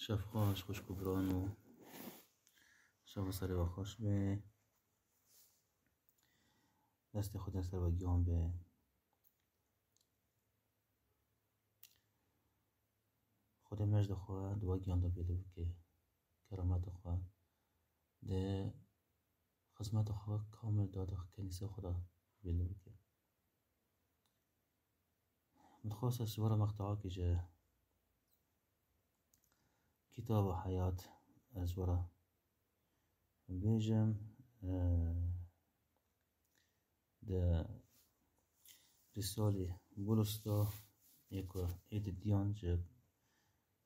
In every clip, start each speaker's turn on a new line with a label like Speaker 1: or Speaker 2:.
Speaker 1: شب خوش گبران و شب و سر و خوش به دست خود سر و گیان به خود مجد خواهد و گیان دا بیلو که کرامت خواهد ده خدمت خواهد کامل داده کنیسه خدا بیلو که متخواست از سوار مقطعا که جه کتاب و حیات از ورا بیجم ده رساله بولس دا یکو اید دیان جه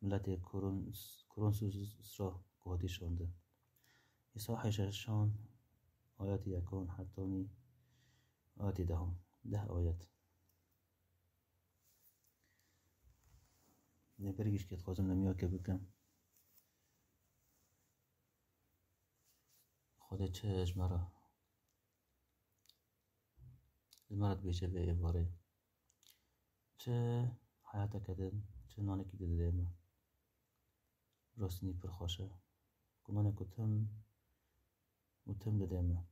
Speaker 1: ملت کرونسوس را گوهدی شونده ایسا ششان آیات یکون حتانی آیات دهم 10 آیات نبرگیش که خوازم نمیا که بکن خود چه اجمرت بیشه به عباره چه حیاتا کدن چه نانه که دیده ما راستنی پرخوشه کنانه کتم دیده ما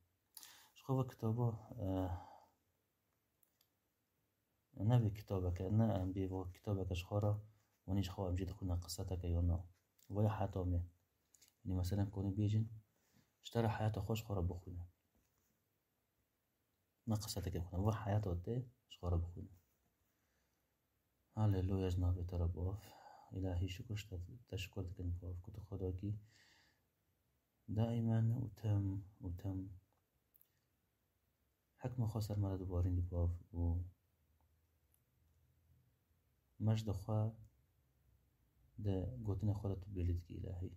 Speaker 1: شخواه کتابا نه به کتابه که نه ام بی و کتابه که شخواه و نیش خواه ام جید خونه قصته که یا نه وای حیاتا می یعنی مثلا کنی بیجن اشتر حیاتا خوش خواه بخونه نه قصته که بخونه وای حیاتا ده شخواه بخونه هللویا جناب ترا باف الهی شکر تشکر دکن باف کت خدا کی دائما وتم حکم خاصر مرا دوبارین دی باف و مجد خواه ده گوتن خدا تو بیلید کی الهی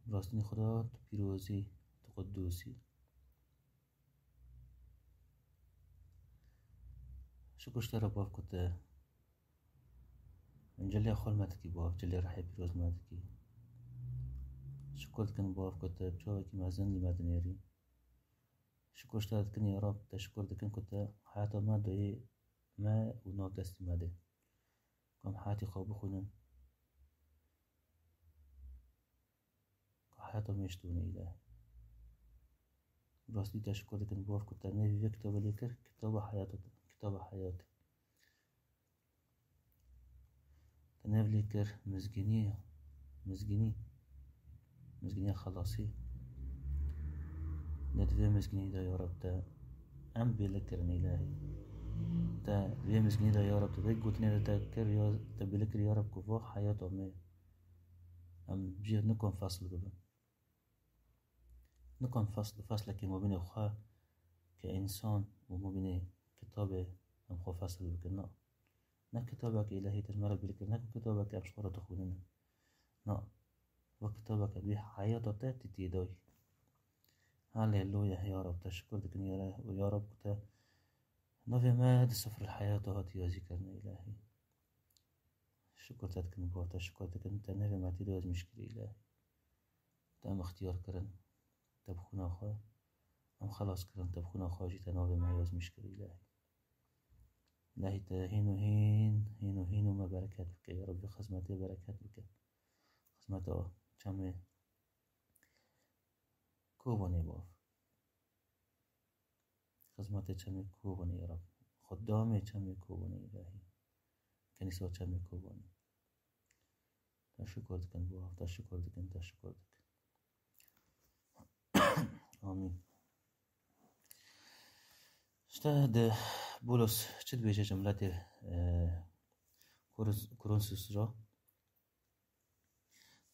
Speaker 1: راستین خدا تو پیروزی تو قدوسی شکر ترا باف کت جلی خال مات کی باف جلی رحی پیروز مات کی شکر دکن باف کت بچاوه کی مزن لی مدنیری شکر دکن یا رب تشکر دکن کت حیاتا ما دایی ما و ناف دستی مده کام حیاتی خواب بخونن حیاتا میشتونه الهی راستی تشکر دکن باف کت نوی کتاب لیکر کتاب حیات تناف لیکر مزگینی خلاصی ندوی مزگینی دا یا رب تا ام بلکرن الهی تا وی مزگینی دا یا رب تا دی گوتنی دا کر یا تا بلکر یا رب کفا حیات آمه ام جیر نکن فصل ببن نکن فصل که مبین خواه که انسان و مبین کتاب ام خواه فصل بکن نه کتابه که الهی تجمره بلکر نه کتابه که ابشخوره تخوننه نه و کتابه که بی حیات تا تیدای هللویا یا رب تشکر دکن یا رب کتا نوی ما ده سفر الحياة هاتی یازی کرنه الهی شکر تدکن با تشکر دکن تا نوی ما تی دوز مشکلی الهی تا ام اختیار کرن تا بخونا خواه ام خلاص کرن تا بخونا خواه جی تا نوی ما یاز مشکلی الهی تا هین و ما برکت بکه یا رب خزمتی برکت بکه خزمتا چمه کوبانی باف خدمت چمی کوبانی یا رب خدام چمی کوبانی الهی کنیسا چمی کوبانی تشکر دکن باف تشکر دکن آمین شتا ده بولس چید بیشه جملت کرونسوس را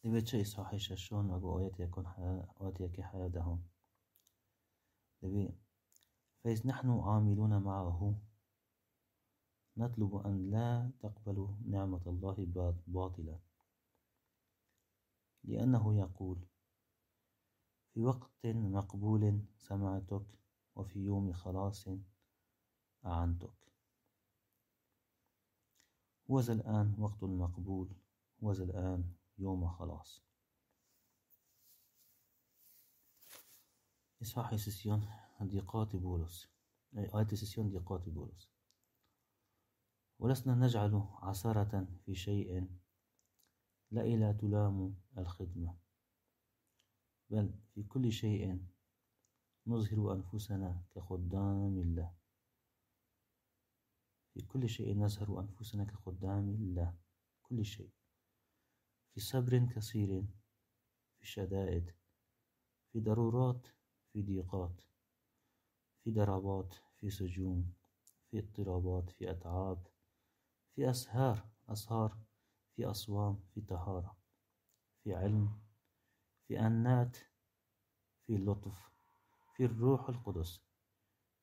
Speaker 1: ده بیچه اصحاح ششون اگو آیت یکی حیا دهم ده بی فإذ نحن عاملون معه نطلب أن لا تقبلوا نعمة الله باطلا لأنه يقول في وقت مقبول سمعتك وفي يوم خلاص أعنتك وذا الآن وقت مقبول وذا الآن يوم خلاص إصحاح سيسيون ضيقات بولس آية سيسيون ضيقات بولس ولسنا نجعل عثرة في شيء لا تلام الخدمة، بل في كل شيء نظهر أنفسنا كخدام الله. في كل شيء نظهر أنفسنا كخدام الله، كل شيء، في صبر كثير، في شدائد، في ضرورات، في ضيقات، في ضربات، في سجون، في اضطرابات، في أتعاب، في أسهار، في أصوام، في طهارة، في علم، في أنات، في لطف، في الروح القدس،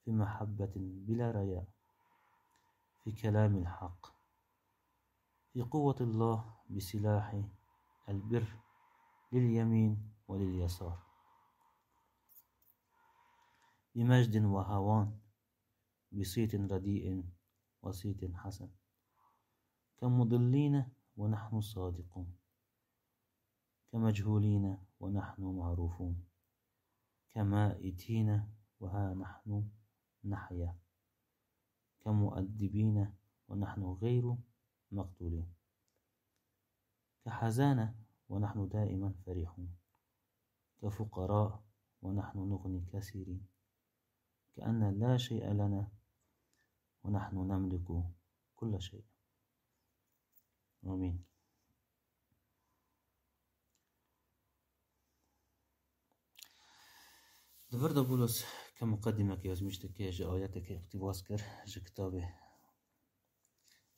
Speaker 1: في محبة بلا رياء، في كلام الحق، في قوة الله بسلاح البر لليمين ولليسار، بمجد وهوان، بصيت رديء وصيت حسن، كمضلين ونحن صادقون، كمجهولين ونحن معروفون، كمائتين وها نحن نحيا، كمؤدبين ونحن غير مقتولين، كحزانة ونحن دائما فرحون، كفقراء ونحن نغني كثيرين، كأن لا شيء لنا ونحن نملك كل شيء. آمين. دفردا بولس كمقدمة كي يزمشتك جا آياتك اقتباس كر جا كتابه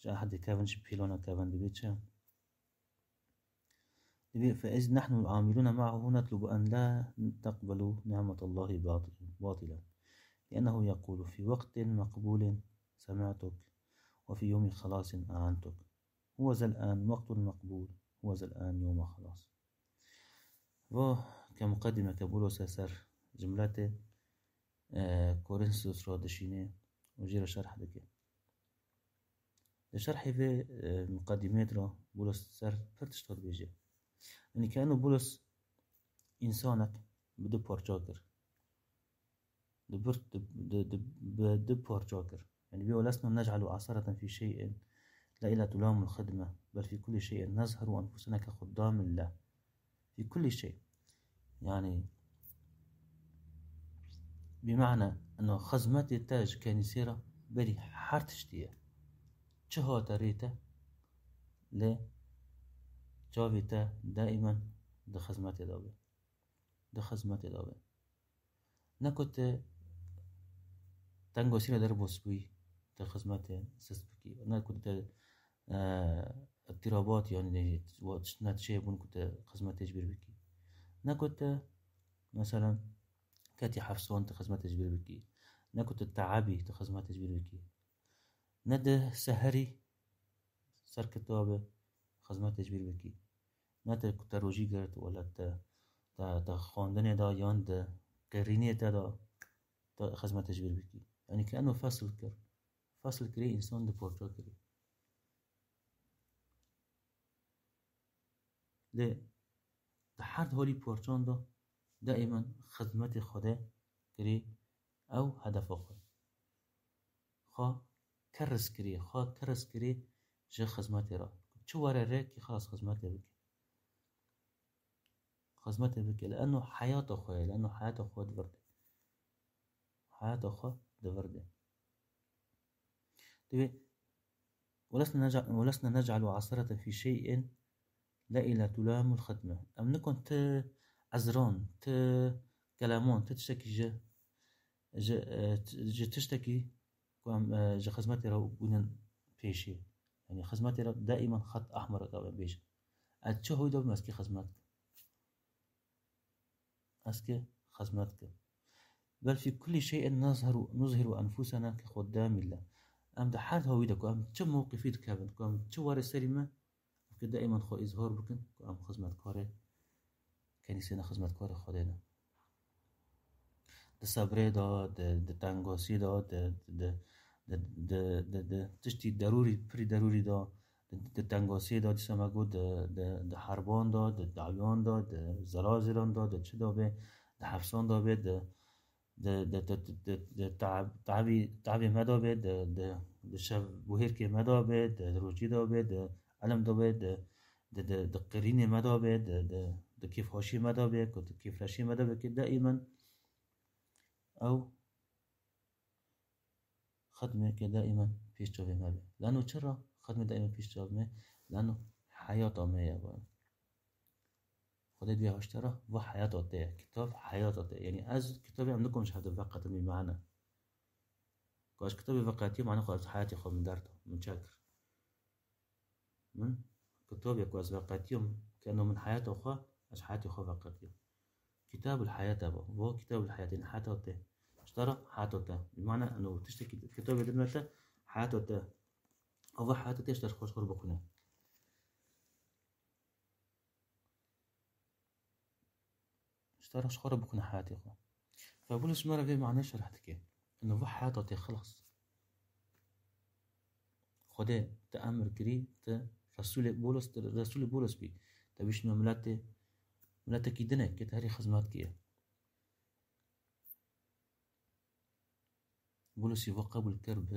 Speaker 1: جا أحد كافنش بيلونا كافن دبيتشا دبي، فإذ نحن العاملون معه نطلب أن لا تقبلوا نعمة الله باطلا، لأنه يقول في وقت مقبول سمعتك وفي يوم خلاص أعنتك، هو ذا الآن وقت مقبول، هو ذا الآن يوم خلاص. و كمقدمة كبولس سر جملة كورنثوس را دشينه وجير شرح دكي الشرح في مقدمات را بولس سر فرتشتار بيجي، يعني كأنه بولس إنسانك بده بارجاكر دو بارجاكر، يعني بيقول لسنا نجعل عثرة في شيء لا إلى تلام الخدمة، بل في كل شيء نظهر أنفسنا كخدام الله، في كل شيء، يعني بمعنى أنه خزمت التاج كنيسيرة بري حرتشتية چه تريته ل جاويته دائما ده خزمت دابه، ده خزمت دابه نكت تنگو سيرا در بوسبوي ده خزمت سسبكي، نكت اضطرابات يعني نتشي بون كنت خزمت تجبير بكي، نكت مثلا كاتي حفصون تخزمت تجبير بكي، نكت التعابي تخزمت تجبير بكي، ند سهري سر كتابه خزمت تجبير بكي، ند كنت روجي گرد ولا تا خواندن دا يان دا قرينية دا خزمت تجبير بكي، يعني كأنه فصل كري إنسان دا پورتا كري ليه دا حد هولي پورتان دا دائما خدمت خدا كري أو هدف خود خواه كرس كري جه خدمت را چو وره ره كي خلاص خدمت بكي لأنه حياة خواه، لأنه حياة خواه دورده ولسنا نجعل عثرة في شيء لا إلى تلام الخدمة، أم نكون عذران كلامان تشتكي جه تشتكي جه خدمتي را بونن بيشي، يعني خدمتي را دائما خط أحمر قبل بيش أتشو هو دو مسكي خدمتك، بل في كل شيء نظهر أنفسنا كخدام الله، أم ده حد هوي دكو أم چه موقفي دكابن أم چه وارد سريمة دائما خو إظهار بكن أم خدمت كاره كنيسينا خدمت كاره خدينا ده صبره ده تنگاسی ده تشتي ضروري ده تنگاسی ده سماگو ده حربان ده دعوان ده زلازلان ده چه ده حفصان ده تعبی مدابه ده شب بوهر که مدابه ده روجی ده علم ده د قرین مدابه د کیف هاشی مدابه که د کیف رشی مدابه که دائما او خدمه که دائما پیش جاوه مبه. لانو چرا خدمه دائما پیش جاوه مه؟ لانو حیات آمه یه باید خدا دوی هاشتره و حیات آته کتاب حیات آته. یعنی از کتابی هم نکنش حد وقت می معنی که از کتاب وقتی معنی خواهد حیاتی خواه من درد من چکر من كتاب يكو از وقتيهم كأنه من حياة أخرى از حياة أخرى وقتيهم كتاب الحياة أبو هو كتاب الحياة إن حياة أوته اشترى حياة أوته بمعنى أنه تشتكي كتاب يدمته حياة أوته هو حياة أوته اشترى خوش خور بخونه اشترى خور بخونه حياتي أخرى. فبولس مرة في معنى شرحتك إنه هو حياة أوته خلاص خدا تأمر كري رسول بولس بي تبيش ملات کی دنه که تهری خدمت کیه بولس يبقى قبل كرب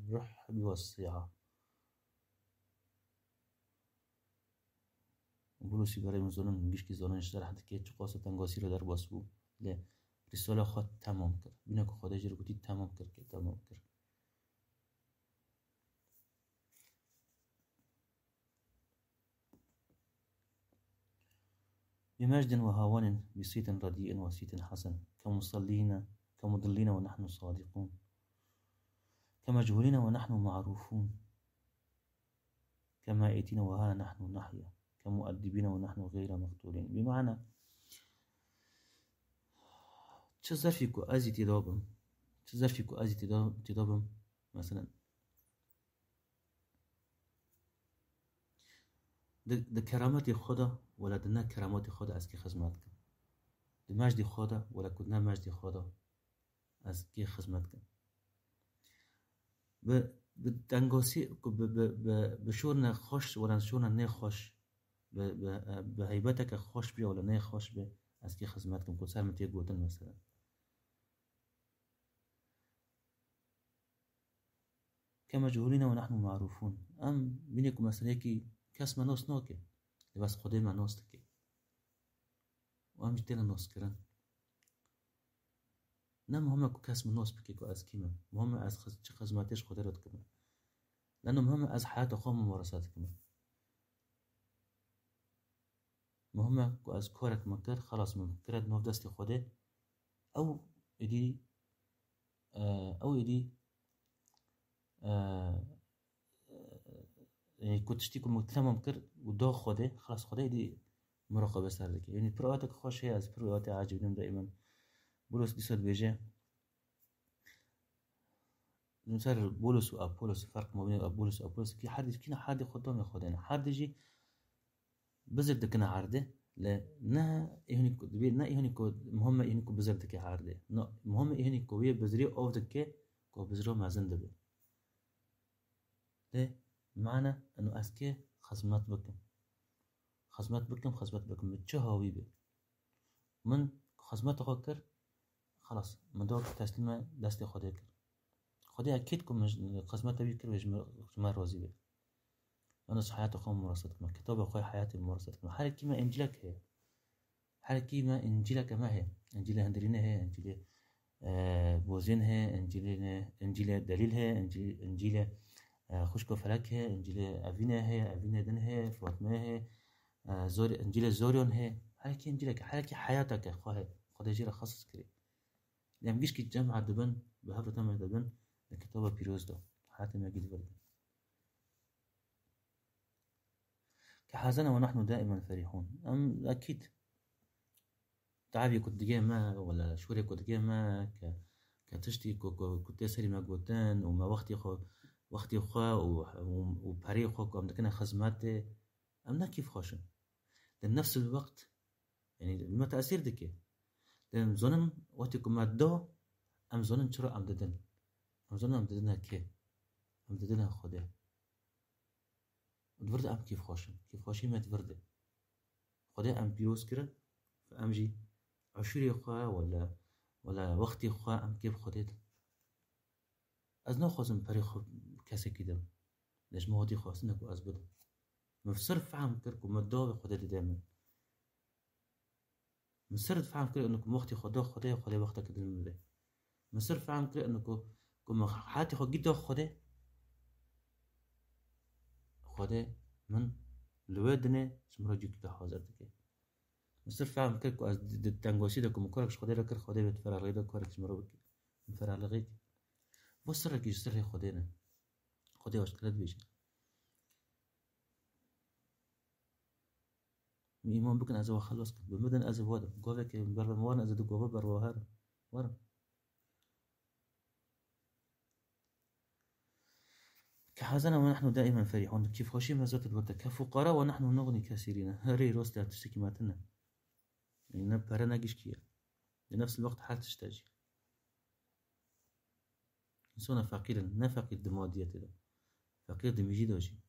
Speaker 1: روح بوصيعة بولس برای مزونن میگیش که زانش در حد که چقاسه تنگاسی رو در باس بود له رساله خود تمام کرد بینه که خدا جر گویی تمام کرد که تمام کرد بمجد وهوان بصيت رديء وصيت حسن كمضلين ونحن صادقون كمجهولين ونحن معروفون كمائتين وها نحن نحيا كمؤدبين ونحن غير مقتولين. بمعنى چه ظرفی که ازی تدابم مثلا د کرامت خدا ولا د نه کرامت خدا از کی خدمت کن د مجد خدا ولا کد نه مجد خدا از کی خدمت کن به دنگاسی به شورن خوش ولا شورن نه خوش به هیبت که خوش بیا ولا نه خوش به از کی خدمت کن که سر متی گوتن مثلا كمجهولين ونحن معروفون ام بینکو مثلا یکی کس مناس ناکه بس خدا مناس تکه و هم جدیل ناس کرن نه مهمه که کس مناس بکه که از کیمه مهمه از چه خدمتش خدا رد کنه لانه مهمه از حیات خواهم ممارسات کنه مهمه که از کارک مکر خلاص من کرد نو دست خدا او ایدی يعني كنت تشتيكم متلمم كر ودا خده خلاص خده يدي مراقبة سردك يعني برؤاتك خوش هي از برؤاتي عاجبني دائما بولس ديسات بيجي مثلا بولس وأبولس فرق ما بين أبولس وأبولس كي حد خدام خدنا حد يجي بزرد كنا عرضه لا نه يهني كود مهم يهني كود بزرد كي عرضه مهم يهني كويه بزري أو دكة كو بزرو مازن دبي ده معنى انه اسكي خدمت بكم بچه هاوی به من خدمت خود کرد خلاص من دار تسلیم دست خدا کرد خدا اکید کم خدمت بی کرد و راضی به من از حیات خود ممارست کنم کتاب خود حیات ممارست کنم هر کی ما انجیلک هی هر کی ما انجیلک ما هی انجیل هندرینه هی انجیل بوزین هی انجیل دلیل هی انجیل خوشك فلك هي انجيل افينا هي افينا دن هي فاطمه هي زور انجيل زوريون هي حالك انجيلك حالك حياتك خدا جيره خاص كري لما جيش كي جمع دبن بهفر تم دبن الكتابه بيروز ده حياتنا ما جديد برد كحزنا ونحن دائما فرحون ام اكيد تعبي كنت ما ولا شوري كنت ما كتشتي كنت سري ما قوتان وما وقتی خواه و پری خواه که امدکنه خدمت امنا کیف خواشن در نفس الوقت يعني ما تأثير دكي در زنن وقتی که مددا ام زنن چرا امددن امددنها که امددنها خوده ودورده ام کیف خواشی ما دورده خوده ام پیروز کرد فام جي عشوري خواه ولا وقتی خواه ام کیف خوده از نخوازم پری خواه کسی کدم ليش ما هدي خواستنك وأز بدم مفسر فهم كركم مداوي خدا دائما مصر فهم كر انكم وقتي خدا وقتك دل مده مصر فهم كر انكم كم حياتي خو جدا خدا من لودنه سمراجي كده حاضر دكه مصر فهم كركم از تنگوشی دکم کارش خدا را کر خدا بهت فرار ده کارش مرا بکی فرار لغی بس سر کی سر خدا نه خدا واش کرد بیش ایمان بکن از او خلاص کن بمدن از واد گوه که بر موان از دو گوه بر واهر ورم كحزنا ونحن دائما فرحون كيف خوشي مزات الورد كفقراء ونحن نغني كثيرين هري روست تشتكي ماتنا يعني نبرنا كيا لنفس الوقت حال تشتاجي إنسان فقيرا نا فقير دمادية فقير دميجي دوجي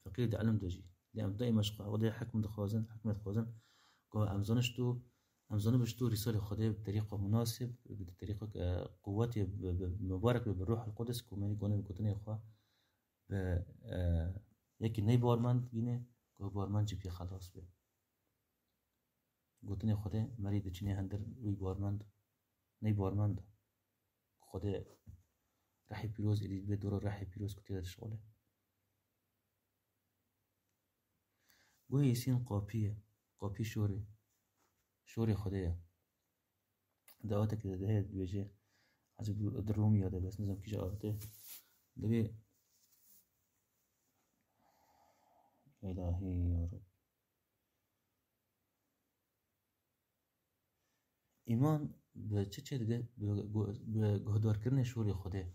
Speaker 1: فقير دعلم دوجي لأن دائما شقا وضع حكمة خوازن قوة أمزانه بشتو رسالة خدای بطريقة مناسب بطريقة قوتي مبارك بالروح القدس كمان يكون بكتني إخوة یکی نی بارمند گینه که بارمند چی پی خلاص به گوتنی خوده مرید چینه هندر روی بارمند نی بارمند خوده رحی پیروز ایدید به دور رحی پیروز کتیدت شغله گوه یسین قاپی شوری خوده دعاته که ده بیجه عجب درومی یاده بس نظام کجا آده دوی الهی یا رب ایمان به چه دیگه به گهدار کردن شوری خوده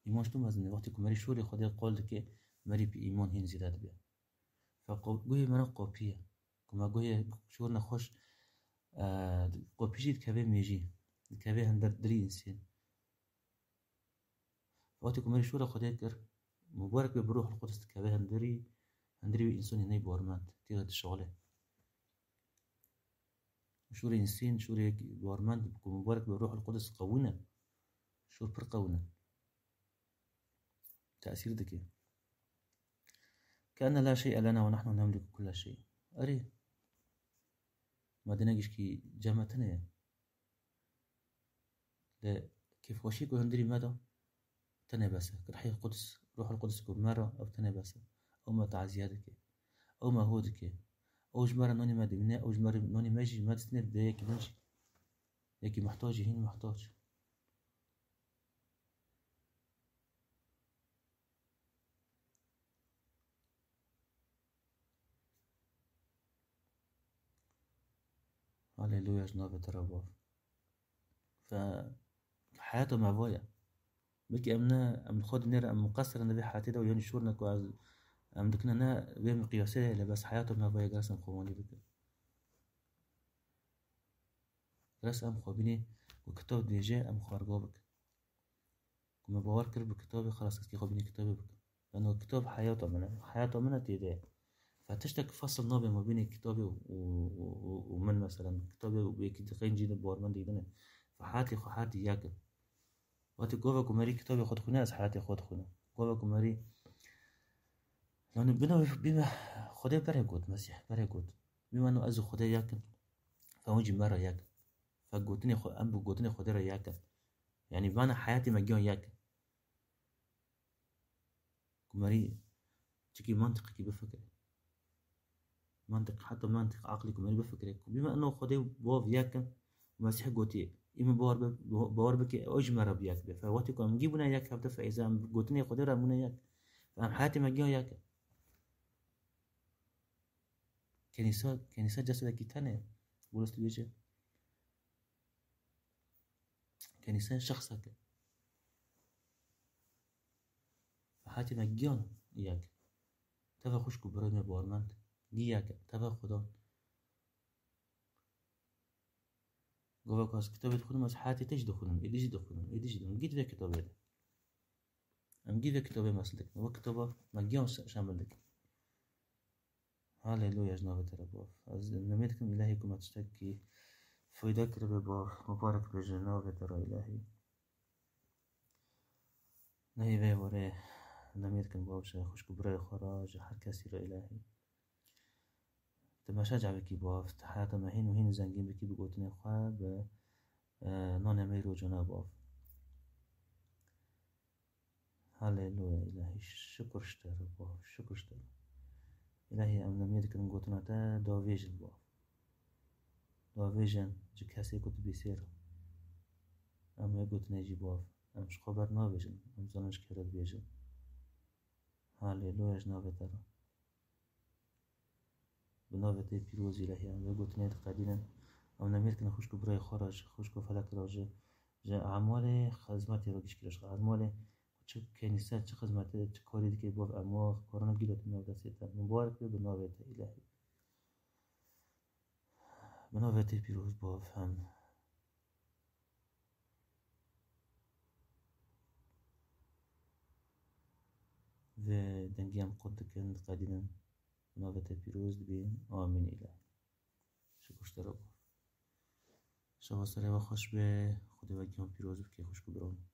Speaker 1: ایمانش تو مزنه وقتی که مری شوری خوده قول که مری به ایمان هین زیادت بیا فگوی مرا قاپیه که ما گوی شور نخوش قاپیشید که به میجی که به هندر دری انسان وقتی که مری شور خوده کر مبارک به بروح القدس که به هندری به انسانی نی بارمند تیغت شغله شور انسان شور بارمند که مبارک به روح القدس قوونه شور پر قوونه تأثير دكي كأن لا شيء لنا ونحن نملك كل شيء أري ما دناقش كي جامتنا لا كيف وشيكو هندري ماذا تنبسه رح القدس روح القدس كو مرة أو تنبسه أو ما تعزيادك أو ما هودك أو جمرة نوني ما دمنا أو جمرة نوني ماجي ما تسنر ده يكي منشي يكي محتاج هين محتاج هاليلويا جناب تراباف فحياته معوايا بكي أم خود نير أم مقصر نبي حياتي ده ويوني شورنا كو از أم دكنا نا بيم قياسية لبس حياته معوايا قرسم خواني بك قرسم خوابيني وكتاب ديجي أم خوارقابك كما باور كر بكتابي خلاص كي خوابيني كتابي بك لأنه كتاب حياته منه تيدي فتشتك فصل نابي ما بين كتابي ومن مثلا كتابي وبيكي دقين جيد بارمن ديدنه فحياتي ياكل وقتی گوه کمری کتابی خود خونه از حیات خود خونه گوه کمری لانه بنا خدا بره گود مسیح بره گود میمانو از خدا یکن فاونجی مرا یکن فگوتنی خود ام بگوتنی خدا را یکن یعنی بنا حیاتی مگیان یکن کمری چکی منطقی کی بفکره منطق حتی منطق عقلی کمری بفکره بما انه خدا واو یکن مسیح گوتی إما باور بك أجمر بياك به فوقتی که مجيبنا ياك هبته فإذا قلتني قدرة منا ياك فهم حياتي مجيء ياك كنيسة جسد كتانة بولس بيجي كنيسة شخصك فحياتي مجيء ياك تفا خوش كبرى ما بارمند ياك تفا خدا گوه که از کتاب دخونم از حیاتی تیج دخونم ایدیش دخونم گید به کتابه ده ام گید به کتابه مسلک و کتابه مگیان شامل دک هاليلويا جناب ترباف از نمیدکم الهی کم اتشتک کی فایده کرده باف مبارک به جناب تر الهی نهی وره نمید کن باوش خوشک برای خراج هر کسی را الهی تماشا بکی باف حیات مهین و هین زنگین بکی بگوتن خواه به نان میرو جنا باف هللویا الهی شکرشتر باف شکرشتر الهی ام نمید کن گوتنا تا داویجن باف داویجن جه کسی کت بیسیر ام گوتنه جی باف ام خبر ناویجن ام زنش کرد بیجن هللویا جناب ترا بناوت پیروز الهی ام گوتنه قدینا ام نمید کن خوشک برای خراج خوشک فلک راج جه اعمال خدمتی را گیش کلش اعمال چه کنیسه چه خدمتی چه کاری دیگه باف اما کاران گیرت ناو دستیت مبارک به بناوت الهی بناوت پیروز باف هم و دنگی هم قد کند قدینا بناوت پیروز بین آمین الهی شکرشتر باف شما سره و خوش به خدا و گیان پیروز که خوش برام